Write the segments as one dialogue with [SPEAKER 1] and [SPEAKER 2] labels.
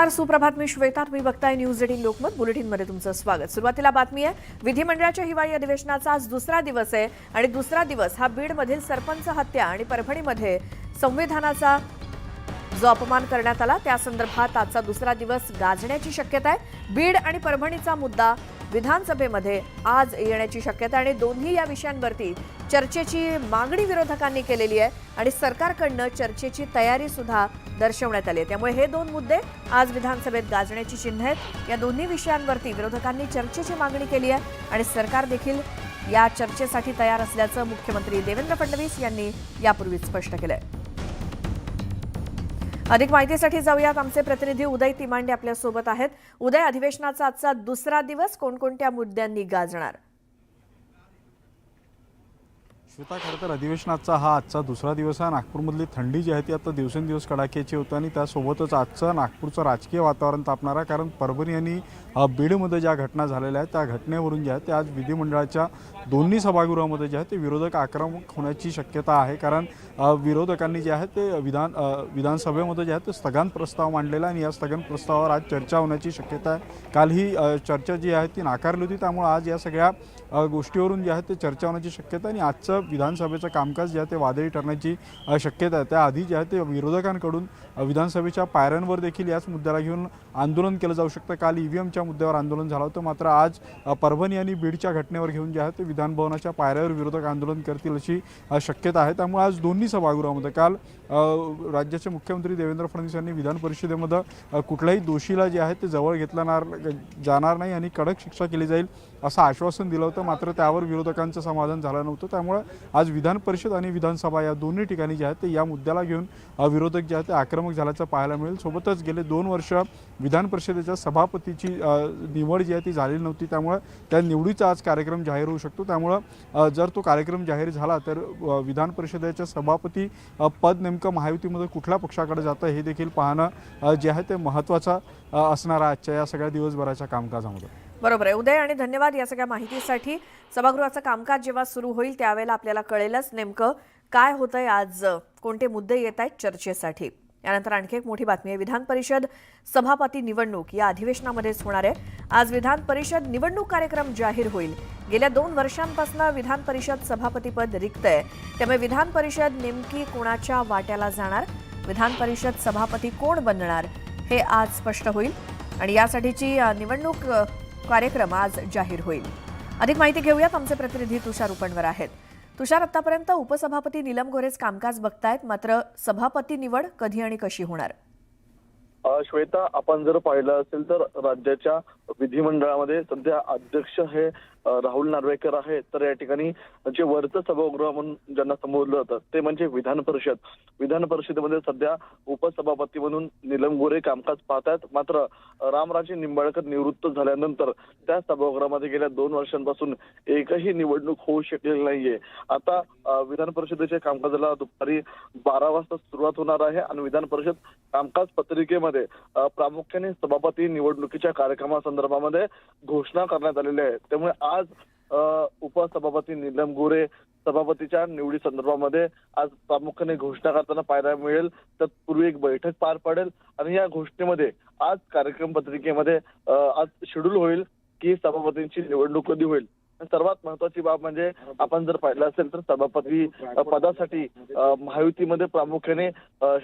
[SPEAKER 1] नमस्कार, सुप्रभात. मी श्वेता. तुम्ही बघताय न्यूज 18 लोकमत बुलेटिनमध्ये तुमचं स्वागत. सुरुवातीला बातमी आहे. विधिमंडळाच्या हिवाळी अधिवेशनाचा आज दुसरा दिवस आहे आणि दुसरा दिवस हा बीडमधील सरपंच हत्या आणि परभणीमध्ये संविधानाचा जो अपमान करण्यात आला त्या संदर्भात आजचा दुसरा दिवस गाजण्याची शक्यता आहे. बीड आणि परभणीचा मुद्दा विधानसभेमध्ये आज येण्याची शक्यता आणि दोन्ही या विषयांवरती चर्चेची मागणी विरोधकांनी केलेली आहे आणि सरकारकडनं चर्चेची तयारी सुद्धा दर्शवण्यात आली आहे. त्यामुळे हे दोन मुद्दे आज विधानसभेत गाजण्याची चिन्ह आहेत. या दोन्ही विषयांवरती विरोधकांनी चर्चेची मागणी केली आहे आणि सरकार देखील या चर्चेसाठी तयार असल्याचं मुख्यमंत्री देवेंद्र फडणवीस यांनी यापूर्वीच स्पष्ट केलंय. अधिक माहितीसाठी जाऊयात. आमचे प्रतिनिधी उदय तिमांडे आपल्या सोबत आहेत. उदय, अधिवेशनाचा आजचा दुसरा दिवस कोणकोणत्या मुद्द्यांनी गाजणार?
[SPEAKER 2] श्वेता, खरं तर अधिवेशनाचा हा आजचा दुसरा दिवस आहे. नागपूरमधली थंडी जी आहे ती आता दिवसेंदिवस कडाक्याची होतं आणि त्यासोबतच आजचं नागपूरचं राजकीय वातावरण तापणार आहे. कारण परभणी आणि बीडमध्ये ज्या घटना झालेल्या आहेत त्या घटनेवरून जे आहे ते आज विधिमंडळाच्या दोन्ही सभागृहामध्ये जे आहे ते विरोधक आक्रमक होण्याची शक्यता आहे. कारण विरोधकांनी जे आहे ते विधानसभेमध्ये जे आहे ते स्थगन प्रस्ताव मांडलेला आणि या स्थगन प्रस्तावावर आज चर्चा होण्याची शक्यता आहे. काल ही चर्चा जी आहे ती नाकारली होती. त्यामुळे आज या सगळ्या गोष्टीवरून जे आहे ते चर्चा होण्याची शक्यता आणि आजचं विधानसभेचं कामकाज जे आहे ते वादळी ठरण्याची शक्यता आहे. त्याआधी जे आहे ते विरोधकांकडून विधानसभेच्या पायऱ्यांवर देखील याच मुद्द्याला घेऊन आंदोलन केलं जाऊ शकतं. काल ईव्हीएमच्या मुद्द्यावर आंदोलन झालं होतं, मात्र आज परभणी आणि बीडच्या घटनेवर घेऊन जे आहे ते विधानभवनाच्या पायऱ्यावर विरोधक आंदोलन करतील अशी शक्यता आहे. त्यामुळे आज दोन्ही सभागृहामध्ये काल राज्याचे मुख्यमंत्री देवेंद्र फडणवीस यांनी विधान परिषदेमध्ये कुठल्याही दोषीला जे आहे ते जवळ घेतलं जाणार नाही आणि कडक शिक्षा केली जाईल असं आश्वासन दिलं होतं, मात्र त्यावर विरोधकांचं समाधान झालं नव्हतं. त्यामुळे आज विधान परिषद आणि विधानसभा या दोन्ही ठिकाणी जे आहेत ते या मुद्द्याला घेऊन विरोधक जे आहेत ते आक्रमक झाल्याचं पाहायला मिळेल. सोबतच गेले 2 वर्ष विधान परिषदेच्या सभापतीची निवड जी आहे ती झालेली नव्हती. त्यामुळे त्या निवडीचा आज कार्यक्रम जाहीर होऊ शकतो. त्यामुळं जर तो कार्यक्रम जाहीर झाला तर विधान परिषदेच्या सभापती पद नेमकं महायुतीमध्ये कुठल्या पक्षाकडे जातं हे देखील पाहणं जे आहे ते महत्त्वाचं असणार आहे आजच्या या सगळ्या दिवसभराच्या कामकाजामध्ये.
[SPEAKER 1] बरोबर आहे उदय, आणि धन्यवाद या सगळ्या माहितीसाठी. सभागृहाचं कामकाज जेव्हा सुरू होईल त्यावेळेला आपल्याला कळेलच नेमकं काय होतंय, आज कोणते मुद्दे येत आहेत चर्चेसाठी. यानंतर आणखी एक मोठी बातमी आहे. विधान परिषद सभापती निवडणूक या अधिवेशनामध्येच होणार आहे. आज विधान परिषद निवडणूक कार्यक्रम जाहीर होईल. गेल्या 2 वर्षांपासून विधान परिषद सभापतीपद रिक्त आहे. त्यामुळे विधान परिषद नेमकी कोणाच्या वाट्याला जाणार, विधान परिषद सभापती कोण बनणार हे आज स्पष्ट होईल आणि यासाठीची निवडणूक कार्यक्रम आज जाहीर होईल. अधिक माहिती घेऊयात. आमचे प्रतिनिधी तुषार उपणवर आहेत. तुषार, आतापर्यंत उपसभापती नीलम गोरेच कामकाज बघतायत, मात्र सभापती निवड कधी आणि कशी होणार?
[SPEAKER 3] श्वेता, आपण जर पाहिलं असेल तर राज्याच्या विधिमंडळामध्ये सध्या अध्यक्ष हे राहुल नार्वेकर आहे. तर या ठिकाणी जे वरचं सभागृह म्हणून ज्यांना संबोधलं जातं ते म्हणजे विधान परिषद. विधान परिषदेमध्ये सध्या उपसभापती म्हणून नीलम गोरे कामकाज पाहतात. मात्र रामराजे निंबाळकर निवृत्त झाल्यानंतर त्या सभागृहामध्ये गेल्या 2 वर्षांपासून एकही निवडणूक होऊ शकलेली नाहीये. आता विधान परिषदेच्या कामकाजाला दुपारी 12 वाजता सुरुवात होणार आहे आणि विधान परिषद कामकाज पत्रिकेमध्ये प्रामुख्याने सभापती निवडणुकीच्या कार्यक्रमासंदर्भामध्ये घोषणा करण्यात आलेली आहे. त्यामुळे आज उपसभापती नीलम गोरे सभापतीच्या निवडी संदर्भामध्ये आज प्रामुख्याने घोषणा करताना पाहायला मिळेल. तत्पूर्वी एक बैठक पार पडेल आणि या घोषणेमध्ये आज कार्यक्रम पत्रिकेमध्ये आज शेड्यूल होईल की सभापतींची निवडणूक कधी होईल. सर्वात महत्वाची बाब म्हणजे आपण जर पाहिलं असेल तर सभापती पदासाठी महायुतीमध्ये प्रामुख्याने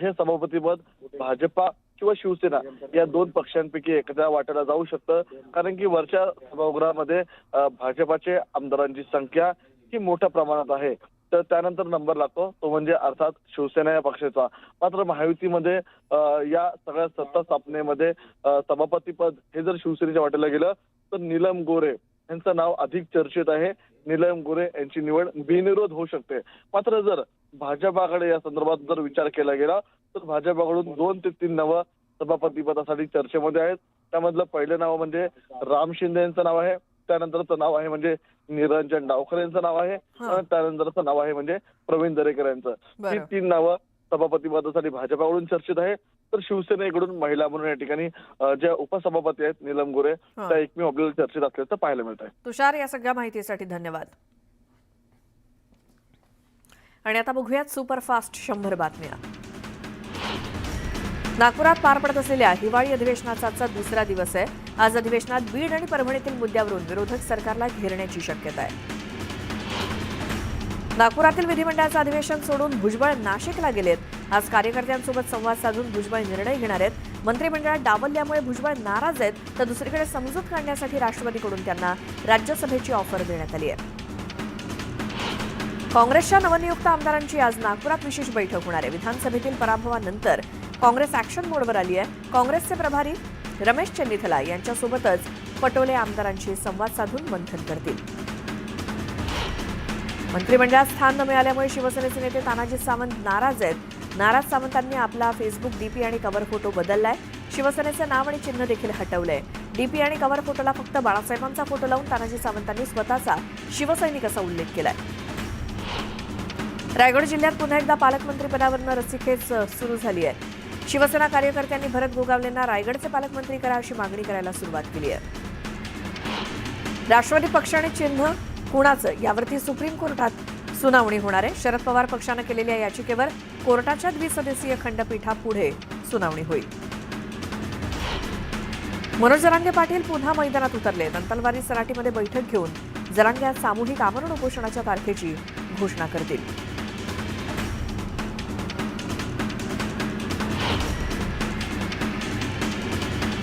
[SPEAKER 3] हे सभापतीपद भाजपा किंवा शिवसेना या 2 पक्षांपैकी एखाद्या वाट्याला जाऊ शकतं. कारण की वरच्या सभागृहामध्ये भाजपाचे आमदारांची संख्या ही मोठ्या प्रमाणात आहे. तर त्यानंतर नंबर लागतो तो म्हणजे अर्थात शिवसेना या पक्षाचा. मात्र महायुतीमध्ये या सगळ्या सत्ता स्थापनेमध्ये सभापतीपद हे जर शिवसेनेच्या वाट्याला गेलं तर नीलम गोरे यांचं नाव अधिक चर्चेत आहे. नीलम गोरे यांची निवड बिनविरोध होऊ शकते. मात्र जर भाजपाकडे या संदर्भात जर विचार केला गेला तर भाजपाकडून 2 ते 3 नावं सभापती पदासाठी चर्चेमध्ये आहेत. त्यामधलं पहिलं नाव म्हणजे राम शिंदे यांचं नाव आहे. त्यानंतरचं नाव आहे म्हणजे निरंजन डावखरे यांचं नाव आहे आणि त्यानंतरचं नाव आहे म्हणजे प्रवीण दरेकर यांचं. ही 3 नावं सभापती पदासाठी भाजपाकडून चर्चेत आहे. तर शिवसेनेकडून महिला म्हणून या ठिकाणी ज्या उपसभापती आहेत नीलम गोरे त्या एकमेव आपल्याला चर्चेत असल्याचं पाहायला मिळत आहे.
[SPEAKER 1] तुषार, या सगळ्या माहितीसाठी धन्यवाद. आणि आता बघूयात सुपरफास्ट 100 बातम्या. नागपुरात पार पडत असलेल्या हिवाळी अधिवेशनाचा आजचा दुसरा दिवस आहे. आज अधिवेशनात बीड आणि परभणीतील मुद्द्यावरून विरोधक सरकारला घेरण्याची शक्यता आहे. नागपुरातील विधिमंडळाचं अधिवेशन सोडून भुजबळ नाशिकला गेलेत. आज कार्यकर्त्यांसोबत संवाद साधून भुजबळ निर्णय घेणार आहेत. मंत्रिमंडळात डावलल्यामुळे भुजबळ नाराज आहेत, तर दुसरीकडे समजूत काढण्यासाठी राष्ट्रवादीकडून त्यांना राज्यसभेची ऑफर देण्यात आली आहे. काँग्रेसच्या नवनियुक्त आमदारांची आज नागपुरात विशेष बैठक होणार आहे. विधानसभेतील पराभवानंतर काँग्रेस ॲक्शन मोडवर आली आहे. काँग्रेसचे प्रभारी रमेश चन्नीथला यांच्यासोबतच पटोले आमदारांशी संवाद साधून मंथन करतील. मंत्रिमंडळात स्थान न मिळाल्यामुळे शिवसेनेचे नेते तानाजी सावंत नाराज आहेत. नाराज सावंतांनी आपला फेसबुक डीपी आणि कव्हर फोटो बदललाय. शिवसेनेचं नाव आणि चिन्ह देखील हटवलंय. डीपी आणि कव्हर फोटोला फक्त बाळासाहेबांचा फोटो लावून तानाजी सावंतांनी स्वतःचा शिवसैनिक असा उल्लेख केलाय. रायगड जिल्ह्यात पुन्हा एकदा पालकमंत्रीपदावरून रस्सीखेच सुरू झाली आहे. शिवसेना कार्यकर्त्यांनी भरत गोगावलेंना रायगडचे पालकमंत्री करा अशी मागणी करायला सुरुवात केली आहे. राष्ट्रवादी पक्ष आणि चिन्ह कुणाचं यावरती सुप्रीम कोर्टात सुनावणी होणार आहे. शरद पवार पक्षानं केलेल्या याचिकेवर कोर्टाच्या द्विसदस्यीय खंडपीठापुढे सुनावणी होईल. मनोज जरांगे पाटील पुन्हा मैदानात उतरले. दंतलवारी सराटीमध्ये बैठक घेऊन जरांगे आज सामूहिक आमरण उपोषणाच्या तारखेची घोषणा करतील.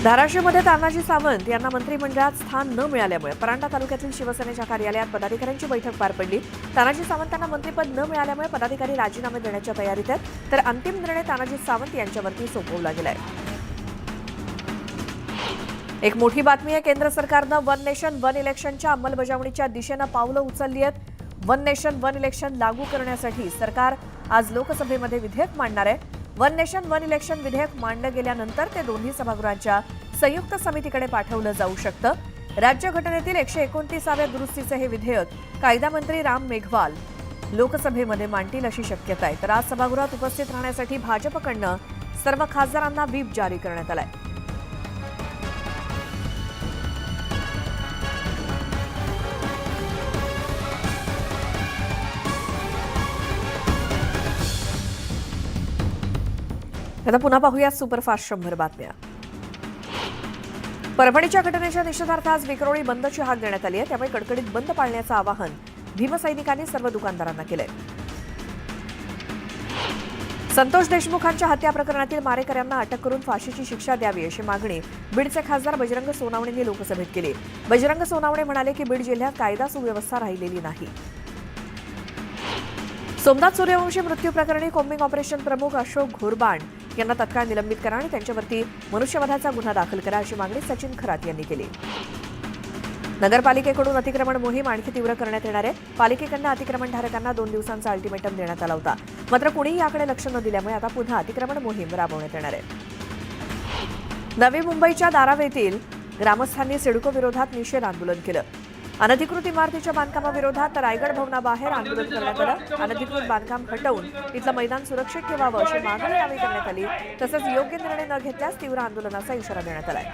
[SPEAKER 1] धाराशिवमध्ये तानाजी सावंत यांना मंत्रिमंडळात स्थान न मिळाल्यामुळे परांडा तालुक्यातील शिवसेनेच्या कार्यालयात पदाधिकाऱ्यांची बैठक पार पडली. तानाजी सावंतांना मंत्रिपद न मिळाल्यामुळे पदाधिकारी राजीनामे देण्याच्या तयारीत आहेत, तर अंतिम निर्णय तानाजी सावंत यांच्यावरती सोपवला गेलाय. एक मोठी बातमी आहे. केंद्र सरकारनं वन नेशन वन इलेक्शनच्या अंमलबजावणीच्या दिशेनं पावलं उचलली आहेत. वन नेशन वन इलेक्शन लागू करण्यासाठी सरकार आज लोकसभेमध्ये विधेयक मांडणार आहे. वन नेशन वन इलेक्शन विधेयक मांडलं गेल्यानंतर ते दोन्ही सभागृहांच्या संयुक्त समितीकडे पाठवलं जाऊ शकतं. राज्यघटनेतील 129व्या दुरुस्तीचं हे विधेयक कायदा मंत्री राम मेघवाल लोकसभेमध्ये मांडतील अशी शक्यता आहे. तर आज सभागृहात उपस्थित राहण्यासाठी भाजपकडनं सर्व खासदारांना व्हीप जारी करण्यात आलाय. आता पुन्हा पाहूया सुपरफास्ट 100 बातम्या. परभणीच्या घटनेच्या निषेधार्थ आज विक्रोळी बंदची हाक देण्यात आली आहे. त्यामुळे कडकडीत बंद पाळण्याचं आवाहन भीमसैनिकांनी सर्व दुकानदारांना केलंय. संतोष देशमुखांच्या हत्या प्रकरणातील मारेकऱ्यांना अटक करून फाशीची शिक्षा द्यावी अशी मागणी बीडचे खासदार बजरंग सोनावणेंनी लोकसभेत केली. बजरंग सोनावणे म्हणाले की बीड जिल्ह्यात कायदा सुव्यवस्था राहिलेली नाही. सोमनाथ सूर्यवंशी मृत्यू प्रकरणी कॉम्बिंग ऑपरेशन प्रमुख अशोक घोरबाण यांना तत्काळ निलंबित करा आणि त्यांच्यावरती मनुष्यवधाचा गुन्हा दाखल करा अशी मागणी सचिन खरात यांनी केली. नगरपालिकेकडून अतिक्रमण मोहीम आणखी तीव्र करण्यात येणार आहे. पालिकेकडून अतिक्रमणधारकांना 2 दिवसांचा अल्टिमेटम देण्यात आला होता, मात्र कुणीही याकडे लक्ष न दिल्यामुळे आता पुन्हा अतिक्रमण मोहीम राबवण्यात येणार आहे. नवी मुंबईच्या दारावेतील ग्रामस्थांनी सिडको विरोधात निषेध आंदोलन केलं. अनधिकृत इमारतीच्या बांधकामाविरोधात रायगड भवनाबाहेर आंदोलन करण्यात आलं. अनधिकृत बांधकाम हटवून इथलं मैदान सुरक्षित ठेवावं अशी मागणी यावेळी करण्यात आली. तसंच योग्य निर्णय न घेतल्यास तीव्र आंदोलनाचा इशारा देण्यात आलाय.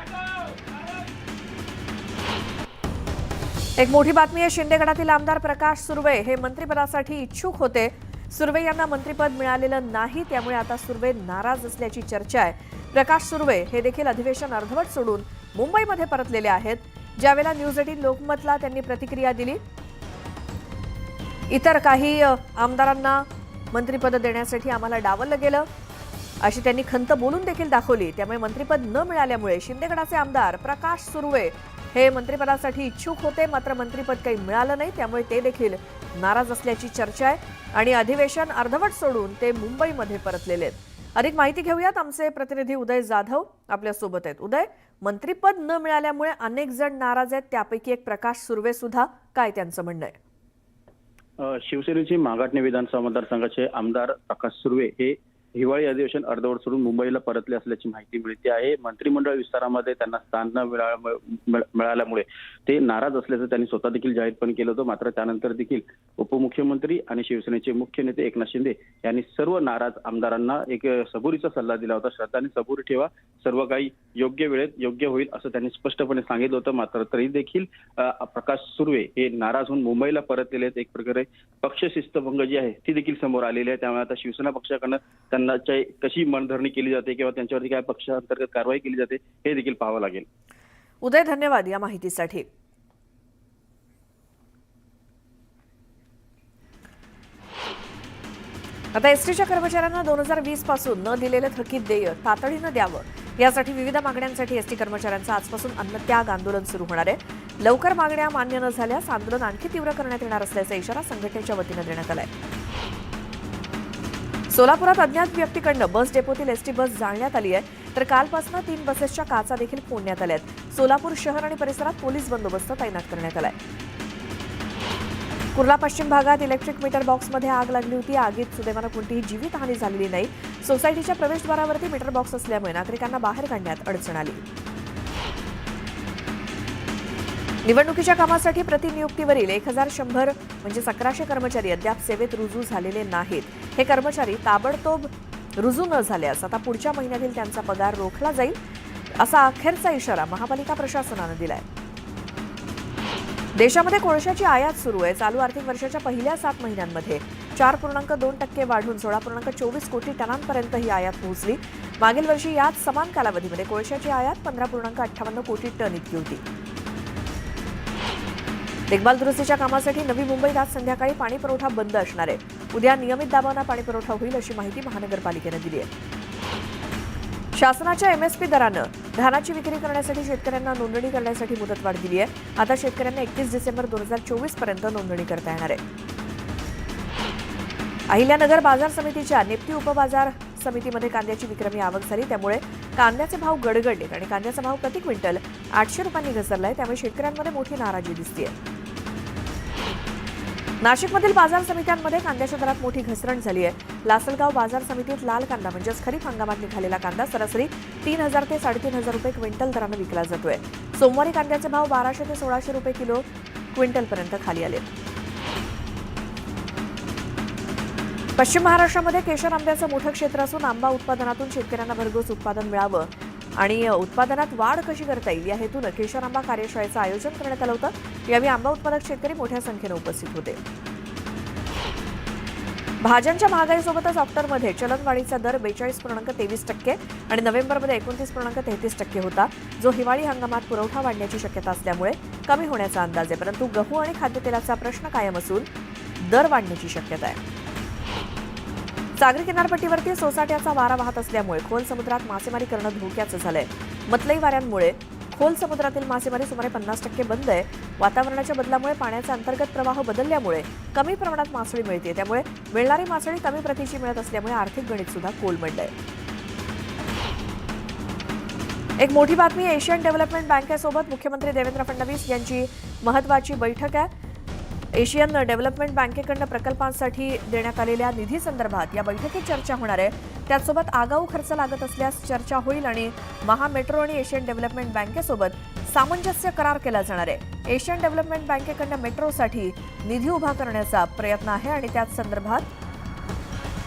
[SPEAKER 1] एक मोठी बातमी आहे. शिंदेगडातील आमदार प्रकाश सुर्वे हे मंत्रिपदासाठी इच्छुक होते. सुर्वे यांना मंत्रिपद मिळालेलं नाही, त्यामुळे आता सुर्वे नाराज असल्याची चर्चा आहे. प्रकाश सुर्वे हे देखील अधिवेशन अर्धवट सोडून मुंबईमध्ये परतलेले आहेत. ज्यावेळेला न्यूज 18 लोकमतला त्यांनी प्रतिक्रिया दिली. इतर काही आमदारांना मंत्रिपद देण्यासाठी आम्हाला डावललं गेलं अशी त्यांनी खंत बोलून देखील दाखवली. त्यामुळे मंत्रिपद न मिळाल्यामुळे शिंदेगडाचे आमदार प्रकाश सुर्वे हे मंत्रिपदासाठी इच्छुक होते, मात्र मंत्रिपद काही मिळालं नाही, त्यामुळे ते देखील नाराज असल्याची चर्चा आहे आणि अधिवेशन अर्धवट सोडून ते मुंबईमध्ये परतलेले आहेत. अधिक माहिती घेऊयात. आमचे प्रतिनिधी उदय जाधव आपल्या सोबत आहेत. उदय, मंत्रिपद न मिळाल्यामुळे अनेक जण नाराज आहेत, त्यापैकी एक प्रकाश सुर्वे सुद्धा. काय त्यांचं म्हणणं आहे?
[SPEAKER 4] शिवसेनेचे मागाटणे विधानसभा मतदारसंघाचे आमदार प्रकाश सुर्वे हे हिवाळी अधिवेशन अर्धवट सोडून मुंबईला परतले असल्याची माहिती मिळते आहे. मंत्रिमंडळ विस्तारामध्ये त्यांना स्थान न मिळाल्यामुळे ते नाराज असल्याचं त्यांनी स्वतः देखील जाहीरपणे केलं होतं. मात्र त्यानंतर देखील उपमुख्यमंत्री आणि शिवसेनेचे मुख्य नेते एकनाथ शिंदे यांनी सर्व नाराज आमदारांना एक सबुरीचा सल्ला दिला होता. श्रद्धाने सबुरी ठेवा, सर्व काही योग्य वेळेत योग्य होईल असं त्यांनी स्पष्टपणे सांगितलं होतं. मात्र तरी देखील प्रकाश सुर्वे हे नाराज होऊन मुंबईला परतलेले आहेत. एक प्रकारे पक्ष शिस्तभंग जी आहे ती देखील समोर आलेली आहे. त्यामुळे आता शिवसेना पक्षाकडनं त्यांना त्यांना कशी मनधरणी केली जाते किंवा त्यांच्यावरती काय पक्षांतर्गत कारवाई केली जाते हे देखील पाहावं लागेल.
[SPEAKER 1] उदय, धन्यवाद या माहितीसाठी. आता एसटीच्या कर्मचाऱ्यांना 2020 पासून न दिलेलं थकीत देय तातडीनं द्यावं यासाठी विविध मागण्यांसाठी एसटी कर्मचाऱ्यांचं आजपासून अन्नत्याग आंदोलन सुरू होणार आहे. लवकर मागण्या मान्य न झाल्यास आंदोलन आणखी तीव्र करण्यात येणार असल्याचा इशारा संघटनेच्या वतीनं देण्यात आलाय. सोलापुरात अज्ञात व्यक्तीकडनं बस डेपोतील एसटी बस जाळण्यात आली आहे, तर कालपासून 3 बसेसच्या काचा देखील फोडण्यात आल्या आहेत. सोलापूर शहर आणि परिसरात पोलीस बंदोबस्त तैनात करण्यात आलाय. कुर्ला पश्चिम भागात इलेक्ट्रिक मीटर बॉक्समध्ये आग लागली होती. आगीत सुदैवानं कोणतीही जीवितहानी झालेली नाही. सोसायटीच्या प्रवेशद्वारावरती मीटर बॉक्स असल्यामुळे नागरिकांना बाहेर काढण्यात अडचण आली. निवडणुकीच्या कामासाठी प्रतिनियुक्तीवरील 1100 म्हणजे 1100 कर्मचारी अद्याप सेवेत रुजू झालेले नाहीत. हे कर्मचारी ताबडतोब रुजू न झाल्यास आता पुढच्या महिन्यातील त्यांचा पगार रोखला जाईल, असा अखेरचा इशारा महापालिका प्रशासनानं दिलाय. देशामध्ये कोळशाची आयात सुरू आहे. चालू आर्थिक वर्षाच्या पहिल्या 7 महिन्यांमध्ये 4.2% वाढून 16.24 कोटी टनांपर्यंत ही आयात पोहोचली. मागील वर्षी याच समान कालावधीमध्ये कोळशाची आयात 15.58 कोटी टन इतकी होती. देखभाल दुरुस्तीच्या कामासाठी नवी मुंबईत आज संध्याकाळी पाणी पुरवठा बंद असणार आहे. उद्या नियमित दाबानं पाणी पुरवठा होईल अशी माहिती महानगरपालिकेनं दिली आहे. शासनाच्या एमएसपी दरानं धानाची विक्री करण्यासाठी शेतकऱ्यांना नोंदणी करण्यासाठी मुदतवाढ दिली आहे. आता शेतकऱ्यांना 31 डिसेंबर 2024 पर्यंत नोंदणी करता येणार आहे. अहिल्यानगर बाजार समितीच्या नेप्ती उपबाजार समितीमध्ये कांद्याची विक्रमी आवक झाली, त्यामुळे कांद्याचे भाव गडगडले आणि कांद्याचा भाव प्रति क्विंटल 800 रुपयांनी घसरलाय. त्यामुळे शेतकऱ्यांमध्ये मोठी नाराजी दिसतेय. नाशिकमधील बाजार समित्यांमध्ये कांद्याच्या दरात मोठी घसरण झाली आहे. लासलगाव बाजार समितीत लाल कांदा म्हणजेच खरीप हंगामात निघालेला कांदा सरासरी 3000 ते 3500 रुपये क्विंटल दरानं विकला जातोय. सोमवारी कांद्याचे भाव 1200 ते 1600 रुपये किलो क्विंटलपर्यंत खाली आले. पश्चिम महाराष्ट्रामध्ये केशर आंब्याचं मोठं क्षेत्र असून आंबा उत्पादनातून शेतकऱ्यांना भरघोस उत्पादन मिळावं आणि उत्पादनात वाढ कशी करता येईल या हेतूनं केशर आंबा कार्यशाळेचं आयोजन करण्यात आलं होतं. यावेळी आंबा उत्पादक शेतकरी मोठ्या संख्येनं उपस्थित होते. भाज्यांच्या महागाईसोबतच ऑक्टोबरमध्ये चलनवाढीचा दर 42.23% आणि नोव्हेंबरमध्ये 29.33% होता, जो हिवाळी हंगामात पुरवठा वाढण्याची शक्यता असल्यामुळे कमी होण्याचा अंदाज आहे. परंतु गहू आणि खाद्यतेलाचा प्रश्न कायम असून दर वाढण्याची शक्यता आहे. सागरी किनारपट्टीवरती सोसाट्याचा वारा वाहत असल्यामुळे खोल समुद्रात मासेमारी करणं धोक्याचं झालंय. मतलई वाऱ्यांमुळे खोल समुद्रातील मासेमारी सुमारे 50% बंद आहे. वातावरणाच्या बदलामुळे पाण्याचा अंतर्गत प्रवाह बदलल्यामुळे कमी प्रमाणात मासळी मिळते, त्यामुळे मिळणारी मासळी कमी प्रतीची मिळत असल्यामुळे आर्थिक गणित सुद्धा कोलमडलंय. एक मोठी बातमी, एशियन डेव्हलपमेंट बँकेसोबत मुख्यमंत्री देवेंद्र फडणवीस यांची महत्त्वाची बैठक आहे. एशियन डेव्हलपमेंट बँकेकडून प्रकल्पांसाठी देण्यात आलेल्या निधी संदर्भात या बैठकीत चर्चा होणार आहे. त्याचसोबत आगाऊ खर्च लागत असल्यास चर्चा होईल आणि महामेट्रो आणि एशियन डेव्हलपमेंट बँकेसोबत सामंजस्य करार केला जाणार आहे. एशियन डेव्हलपमेंट बँकेकडून मेट्रोसाठी निधी उभा करण्याचा प्रयत्न आहे आणि त्याच संदर्भात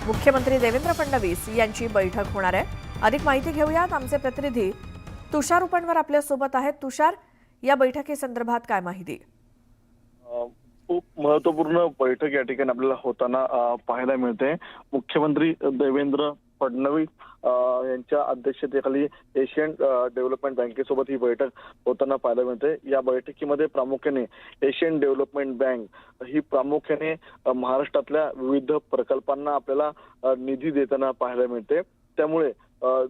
[SPEAKER 1] मुख्यमंत्री देवेंद्र फडणवीस यांची बैठक होणार आहे. अधिक माहिती घेऊयात. आमचे प्रतिनिधी तुषार उपणवर आपल्यासोबत आहेत. तुषार, या बैठकीसंदर्भात काय माहिती?
[SPEAKER 3] खूप महत्वपूर्ण बैठक या ठिकाणी आपल्याला होताना पाहायला मिळते. मुख्यमंत्री देवेंद्र फडणवीस यांच्या अध्यक्षतेखाली एशियन डेव्हलपमेंट बँकेसोबत ही बैठक होताना पाहायला मिळते. या बैठकीमध्ये प्रामुख्याने एशियन डेव्हलपमेंट बँक ही प्रामुख्याने महाराष्ट्रातल्या विविध प्रकल्पांना आपल्याला निधी देताना पाहायला मिळते. त्यामुळे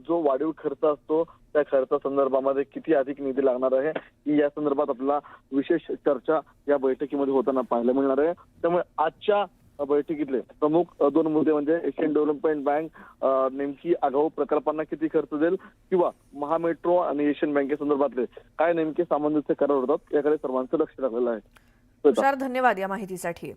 [SPEAKER 3] जो वाढीव खर्च असतो त्या खर्चासंदर्भामध्ये किती अधिक निधी लागणार आहे या संदर्भात आपल्याला विशेष चर्चा या बैठकीमध्ये होताना पाहायला मिळणार आहे. त्यामुळे आजच्या बैठकीतले प्रमुख 2 मुद्दे म्हणजे एशियन डेव्हलपमेंट बँक नेमकी आगाऊ प्रकल्पांना किती खर्च देईल किंवा महामेट्रो आणि एशियन बँकेसंदर्भातले काय नेमके सामंजस्य करार होतात याकडे सर्वांचं लक्ष लागलेलं आहे.
[SPEAKER 1] तुषार, धन्यवाद या माहितीसाठी.